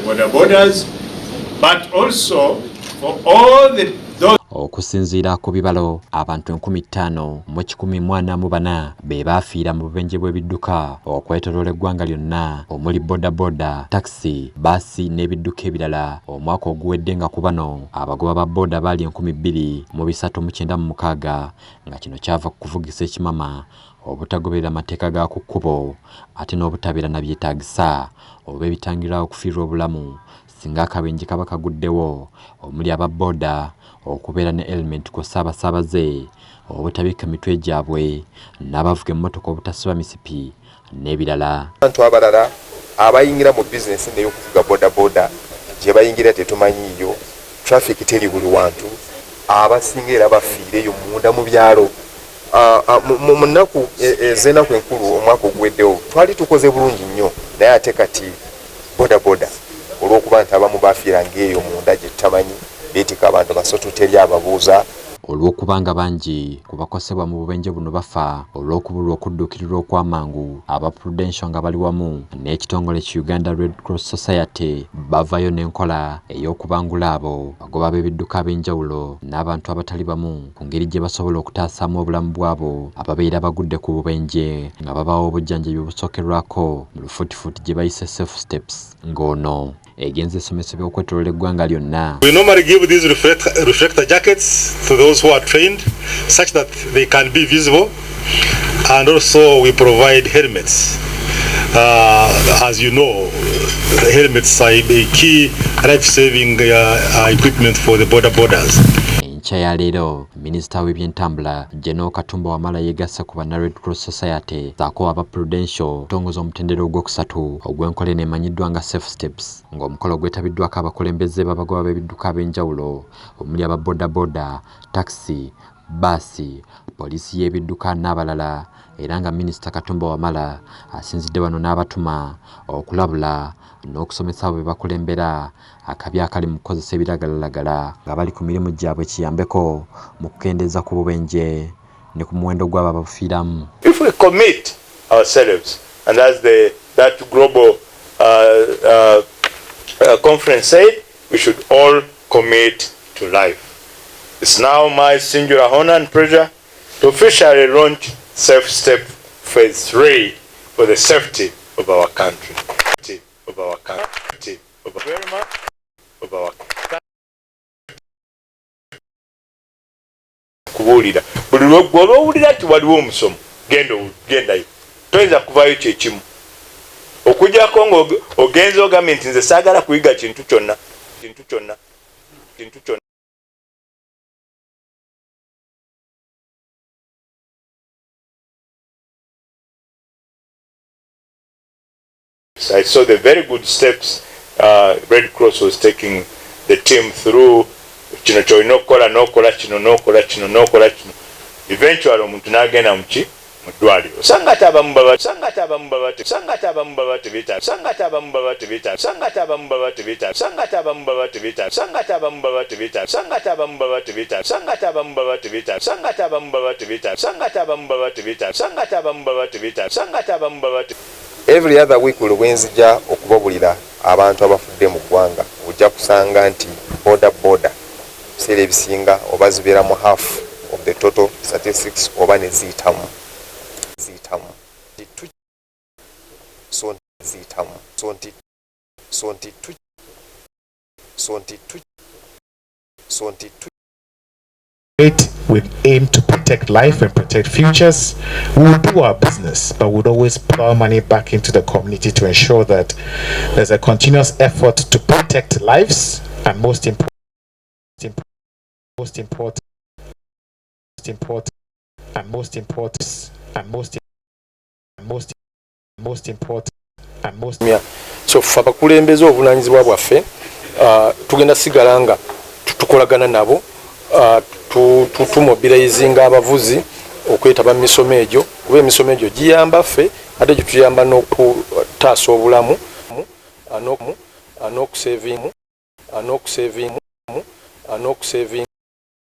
border borders, but also for all those. Okusinziira ku bibalo abantu 5,144 be baafiira mu bubenje bw'ebidduka okwetooloola eggwanga lyonna omuli bodaboda, taxi, baasi n'ebidduka ebirala. Omwaka oguwedde nga ku bano abagoba ba boda baali 2,396 nga kino kyava ku kuvugisa ekimama, obutagoberera amateeka ga ku kkubo ate n'obutabeera na byetaagisa oba ebitangirwa okufiirwa obulamu singa akabenje kaba kaguddewo, omuli aba boda okubeera ne element ku ssaabasaabaze, obutabika mitwe gyabwe n'abavuga emmotoka obutasiba misipi n'ebirala. Abantu abalala abayingira mu bizinesi n'eyokuvuga bodaboda gye bayingira tetumanyiiyo, traffic teri buli wantu, abasinga era bafiireyo munda mu byalo. Mu nnaku ez'ennaku enkulu omwaka oguweddewo twali tukoze bulungi nnyo, naye ate kati bodaboda olw'okuba nti abamu bafiira ng'eyo munda gye tutamanyi beetika abantu basoto teri ababuuza. Olw'okubanga bangi ku bakosebwa mu bubenje buno bafa olw'okubulwa okudduukirirwa okw'amangu, aba Prudential nga bali wamu n'ekitongole ki Uganda Red Cross Society bavayo n'enkola ey'okubangula abo bagoba b'ebidduka ab'enjawulo n'abantu abatali bamu ku ngeri gye basobola okutaasaamu obulamu bwabo ababeera bagudde ku bubenje, nga babawa obujjanjabi obusookerwako mu lufuutifuuti gye bayise safe steps ng'ono egenze esomesebwa okwetooloola eggwanga lyonna. We normally give these reflector jackets to those who are trained such that they can be visible, and also we provide helmets. As you know, the helmets are a key life-saving equipment for the borders. Enkya ya leero minisita w'ebyentambula General Katumba Wamala yeegasse ku bana Red Cross Society saako aba Prudential otongoza omutendera ogwokusatu ogw'enkola eno emanyiddwa nga safe steps, ng'omukolo gwetabiddwako abakulembeze b'abagoba b'ebidduka ab'enjawulo omuli aba bodaboda, taxi, baasi, poliisi y'ebidduka n'abalala, era nga minisita Katumba Wamala asinzidde wano n'abatuma okulabula n'okusomesa abo be bakulembera akabi akali mu kukozesa ebiragalalagala nga bali ku mirimu gyabwe kiyambeko mu kukendeeza ku bubenje ne ku muwendo gw'abo abafiiramu. If we commit ourselves, and as that global conference said, we should all commit to life. It's now my singular honor and pleasure to officially launch Safe Step Phase 3 for the safety of our country. Of our country. Very much of our country. Kubuulira buli lw'owulira nti waliwo omusomo gendayo, toyinza kuvaayo kyekimu okujjako ng'ogenza ogambye nti nze saagala kuyiga kintu kyonna. So I saw the very good steps Red Cross was taking the team through. Kino kyolina okukola n'okola kino n'okola kino n'okola kino, eventually omuntu n'agenda mu ddwaliro. Osanga ate abamu baba Every other week lwenzija okubabulira abantu abafudde mu ggwanga ojja kusanga nti boda biseera ebisinga oba zibeera mu half of the total statistics oba ne ziyitamu. We aim to protect life and protect futures. We will do our business, but we'll always plow money back into the community to ensure that there's a continuous effort to protect lives and most important, so ffe abakulembeze obuvunaanyizibwa bwaffe tugenda sigala nga tukolagana nabo, tumobilizinga abavuzi okwetaba mu misomo egyo, kuba emisomo egyo giyamba ffe ate gituyamba n'okutaasa obulamu n'okusevinga